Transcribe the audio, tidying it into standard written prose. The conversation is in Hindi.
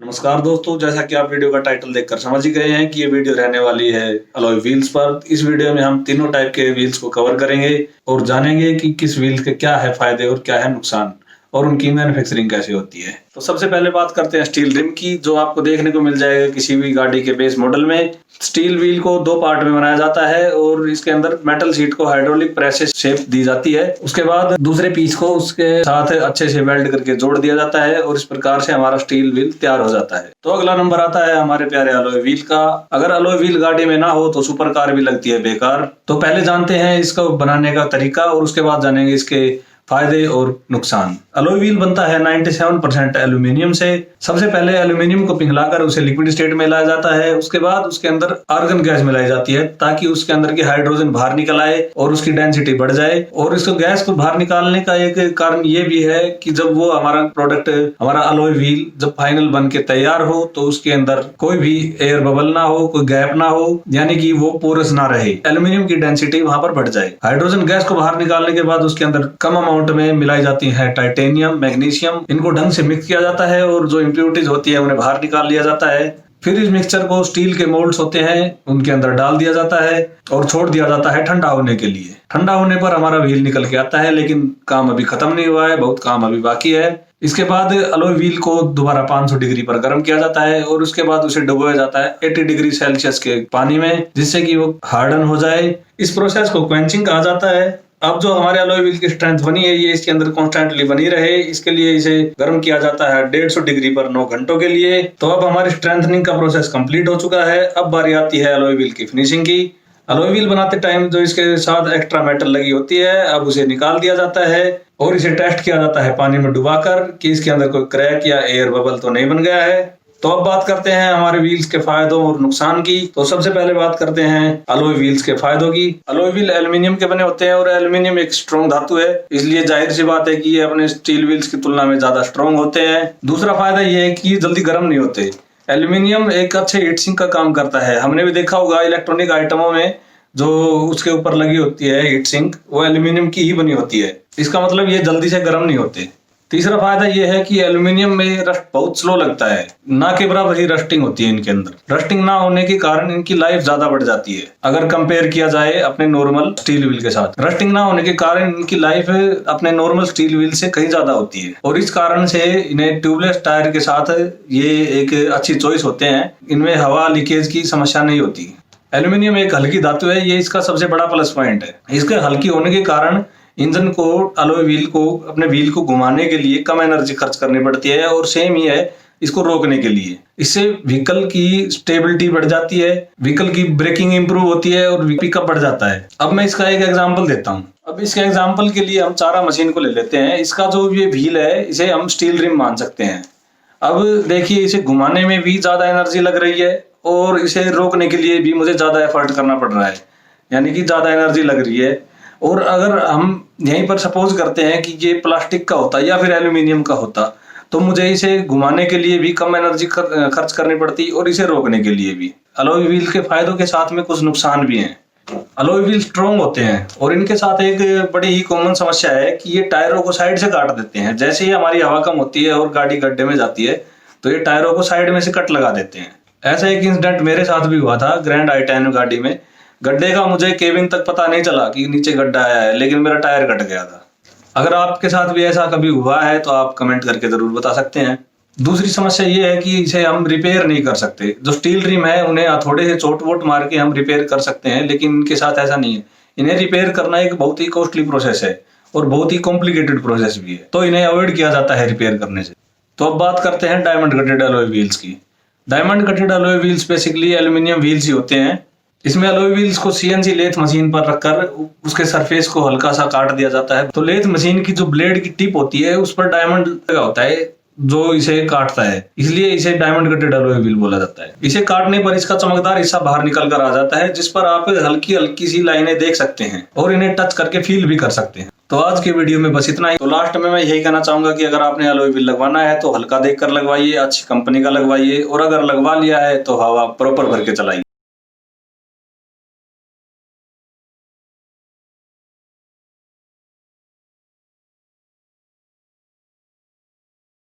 नमस्कार दोस्तों, जैसा कि आप वीडियो का टाइटल देखकर समझ ही गए हैं कि ये वीडियो रहने वाली है अलॉय व्हील्स पर। इस वीडियो में हम तीनों टाइप के व्हील्स को कवर करेंगे और जानेंगे कि किस व्हील के क्या है फायदे और क्या है नुकसान और उनकी मैन्युफैक्चरिंग कैसे होती है। तो सबसे पहले बात करते हैं स्टील रिम की, जो आपको देखने को मिल जाएगा किसी भी गाड़ी के बेस मॉडल में। स्टील व्हील को दो पार्ट में बनाया जाता है और इसके अंदर मेटल सीट को हाइड्रोलिक प्रेस से शेप दी जाती है। उसके बाद दूसरे पीस को उसके साथ अच्छे से वेल्ड करके जोड़ दिया जाता है और इस प्रकार से हमारा स्टील व्हील तैयार हो जाता है। तो अगला नंबर आता है हमारे प्यारे अलॉय व्हील का। अगर अलॉय व्हील गाड़ी में ना हो तो सुपर कार भी लगती है बेकार। तो पहले जानते हैं इसको बनाने का तरीका और उसके बाद जानेंगे इसके फायदे और नुकसान। अलॉय व्हील बनता है 97% एल्यूमिनियम से। सबसे पहले एल्यूमिनियम को पिघलाकर उसे लिक्विड स्टेट में लाया जाता है। उसके बाद उसके अंदर आर्गन गैस मिलाई जाती है ताकि उसके अंदर की हाइड्रोजन बाहर निकल आए और उसकी डेंसिटी बढ़ जाए। और इसको गैस को बाहर निकालने का एक कारण ये भी है कि जब वो हमारा प्रोडक्ट, हमारा अलॉय व्हील जब फाइनल बन के तैयार हो तो उसके अंदर कोई भी एयर बबल ना हो, कोई गैप ना हो, यानी कि वो पोरस ना रहे, एल्यूमिनियम की डेंसिटी वहां पर बढ़ जाए। हाइड्रोजन गैस को बाहर निकालने के बाद उसके अंदर कम अमाउंट में मिलाई जाती है टाइटेनियम, मैग्नीशियम। इनको ढंग से मिक्स किया जाता है और जो इम्प्योरिटीज होती है उन्हें बाहर निकाल लिया जाता है। फिर इस मिक्सचर को स्टील के मोल्ड्स होते हैं उनके अंदर डाल दिया जाता है और छोड़ दिया जाता है ठंडा होने के लिए। ठंडा होने पर हमारा व्हील निकल के आता है, लेकिन काम अभी खत्म नहीं हुआ है, बहुत काम अभी बाकी है। इसके बाद अलॉय व्हील को दोबारा 500 डिग्री पर गर्म किया जाता है और उसके बाद उसे डुबोया जाता है 80 डिग्री सेल्सियस के पानी में, जिससे कि वो हार्डन हो जाए। इस प्रोसेस को क्वेंचिंग कहा जाता है। अब जो हमारे अलॉय व्हील की स्ट्रेंथ बनी है ये इसके अंदर कॉन्स्टेंटली बनी रहे, इसके लिए इसे गर्म किया जाता है 150 डिग्री पर 9 घंटों के लिए। तो अब हमारी स्ट्रेंथनिंग का प्रोसेस कंप्लीट हो चुका है। अब बारी आती है अलॉय व्हील की फिनिशिंग की। अलॉय व्हील बनाते टाइम जो इसके साथ एक्स्ट्रा मेटल लगी होती है अब उसे निकाल दिया जाता है और इसे टेस्ट किया जाता है पानी में डुबाकर कि इसके अंदर कोई क्रैक या एयर बबल तो नहीं बन गया है। तो अब बात करते हैं हमारे व्हील्स के फायदों और नुकसान की। तो सबसे पहले बात करते हैं अलॉय व्हील्स के फायदों की। अलॉय व्हील एल्यूमिनियम के बने होते हैं और एल्यूमिनियम एक स्ट्रॉन्ग धातु है, इसलिए जाहिर सी बात है कि ये अपने स्टील व्हील्स की तुलना में ज्यादा स्ट्रॉन्ग होते हैं। दूसरा फायदा ये है कि ये जल्दी गर्म नहीं होते। एल्यूमिनियम एक अच्छे हीट सिंक का काम करता है। हमने भी देखा होगा इलेक्ट्रॉनिक आइटमों में जो उसके ऊपर लगी होती है हीट सिंक, वो एल्यूमिनियम की ही बनी होती है। इसका मतलब ये जल्दी से गर्म नहीं होते। तीसरा फायदा ये है कि एल्यूमिनियम में रस्ट बहुत स्लो लगता है, ना के बराबर ही रस्टिंग होती है इनके अंदर। रस्टिंग ना होने के कारण इनकी लाइफ ज्यादा बढ़ जाती है अगर कंपेयर किया जाए अपने नॉर्मल स्टील व्हील के साथ। रस्टिंग ना होने के कारण इनकी लाइफ अपने नॉर्मल स्टील व्हील से कहीं ज्यादा होती है और इस कारण से इन्हें ट्यूबलेस टायर के साथ ये एक अच्छी चॉइस होते हैं। इनमें हवा लीकेज की समस्या नहीं होती। एल्यूमिनियम एक हल्की धातु है, ये इसका सबसे बड़ा प्लस पॉइंट है। इसके हल्की होने के कारण इंजन को, अलॉय व्हील को, अपने व्हील को घुमाने के लिए कम एनर्जी खर्च करनी पड़ती है और सेम ही है इसको रोकने के लिए। इससे व्हीकल की स्टेबिलिटी बढ़ जाती है, व्हीकल की ब्रेकिंग इंप्रूव होती है और पिकअप बढ़ जाता है। अब मैं इसका एक एग्जांपल देता हूँ। अब इसके एग्जांपल के लिए हम चारा मशीन को ले लेते हैं। इसका जो ये व्हील है इसे हम स्टील रिम मान सकते हैं। अब देखिए इसे घुमाने में भी ज्यादा एनर्जी लग रही है और इसे रोकने के लिए भी मुझे ज्यादा एफर्ट करना पड़ रहा है, यानी कि ज्यादा एनर्जी लग रही है। और अगर हम यहीं पर सपोज करते हैं कि ये प्लास्टिक का होता या फिर एल्यूमिनियम का होता तो मुझे इसे घुमाने के लिए भी कम एनर्जी खर्च करनी पड़ती और इसे रोकने के लिए भी। अलॉय व्हील के फायदों के साथ में कुछ नुकसान भी हैं। अलॉय व्हील स्ट्रॉन्ग होते हैं और इनके साथ एक बड़ी ही कॉमन समस्या है कि ये टायरों को साइड से काट देते हैं। जैसे ही हमारी हवा कम होती है और गाड़ी गड्ढे में जाती है तो ये टायरों को साइड में से कट लगा देते हैं। ऐसा एक इंसिडेंट मेरे साथ भी हुआ था ग्रैंड i10 गाड़ी में। गड्ढे का मुझे केबिन तक पता नहीं चला कि नीचे गड्ढा आया है, लेकिन मेरा टायर कट गया था। अगर आपके साथ भी ऐसा कभी हुआ है तो आप कमेंट करके जरूर बता सकते हैं। दूसरी समस्या ये है कि इसे हम रिपेयर नहीं कर सकते। जो स्टील रिम है उन्हें थोड़े से चोट वोट मार के हम रिपेयर कर सकते हैं, लेकिन इनके साथ ऐसा नहीं है। इन्हें रिपेयर करना एक बहुत ही कॉस्टली प्रोसेस है और बहुत ही कॉम्प्लिकेटेड प्रोसेस भी है, तो इन्हें अवॉइड किया जाता है रिपेयर करने से। तो अब बात करते हैं डायमंड कटेड अलॉय व्हील्स की। Diamond cutted alloy wheels basically aluminium wheels ही होते हैं। इसमें अलॉय व्हील्स को सीएनसी लेथ मशीन पर रखकर उसके सरफेस को हल्का सा काट दिया जाता है। तो लेथ मशीन की जो ब्लेड की टिप होती है उस पर डायमंड लगा होता है जो इसे काटता है, इसलिए इसे डायमंड कटेड अलॉय व्हील बोला जाता है। इसे काटने पर इसका चमकदार हिस्सा बाहर निकल कर आ जाता है, जिस पर आप हल्की हल्की सी लाइनें देख सकते हैं और इन्हें टच करके फील भी कर सकते हैं। तो आज के वीडियो में बस इतना ही। तो लास्ट में मैं यही कहना चाहूंगा कि अगर आपने अलॉय व्हील लगवाना है तो हल्का देखकर लगवाइए, अच्छी कंपनी का लगवाइए और अगर लगवा लिया है तो हवा प्रॉपर भर के चलाइए।